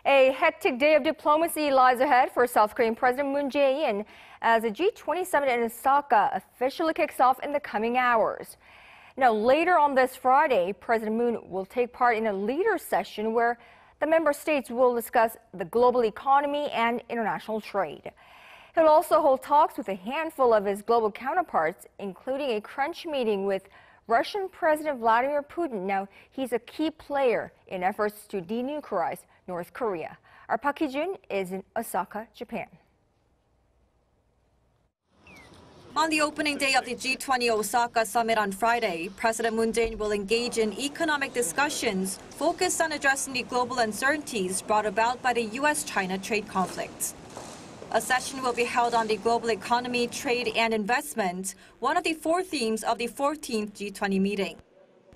A hectic day of diplomacy lies ahead for South Korean President Moon Jae-in as the G20 Summit in Osaka officially kicks off in the coming hours. Now, later on this Friday, President Moon will take part in a leaders session where the member states will discuss the global economy and international trade. He'll also hold talks with a handful of his global counterparts, including a crunch meeting with Russian President Vladimir Putin. Now, he's a key player in efforts to denuclearize North Korea. Our Park Hee-jun is in Osaka, Japan. On the opening day of the G20 Osaka Summit on Friday, President Moon Jae-in will engage in economic discussions focused on addressing the global uncertainties brought about by the U.S. China trade conflict. A session will be held on the global economy, trade, and investment, one of the four themes of the 14th G20 meeting.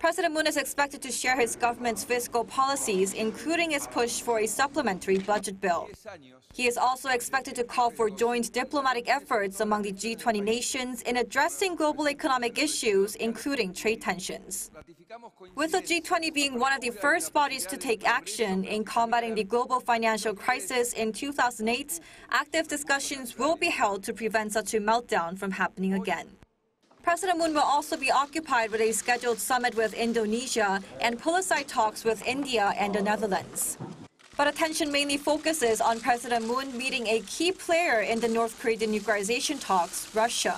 President Moon is expected to share his government's fiscal policies, including its push for a supplementary budget bill. He is also expected to call for joint diplomatic efforts among the G20 nations in addressing global economic issues, including trade tensions. With the G20 being one of the first bodies to take action in combating the global financial crisis in 2008, active discussions will be held to prevent such a meltdown from happening again. President Moon will also be occupied with a scheduled summit with Indonesia and poolside talks with India and the Netherlands. But attention mainly focuses on President Moon meeting a key player in the North Korea denuclearization talks, Russia.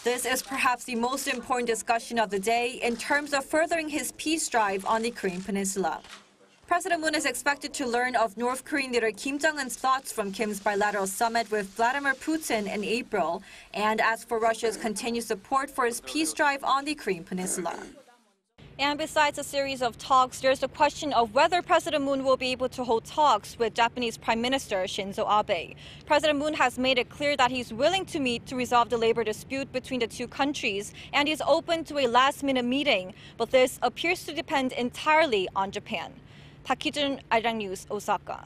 This is perhaps the most important discussion of the day in terms of furthering his peace drive on the Korean Peninsula. President Moon is expected to learn of North Korean leader Kim Jong-un's thoughts from Kim's bilateral summit with Vladimir Putin in April and ask for Russia's continued support for his peace drive on the Korean Peninsula. And besides a series of talks, there's the question of whether President Moon will be able to hold talks with Japanese Prime Minister Shinzo Abe. President Moon has made it clear that he's willing to meet to resolve the labor dispute between the two countries, and he's open to a last-minute meeting. But this appears to depend entirely on Japan. Park Hee-jun, Arirang News, Osaka.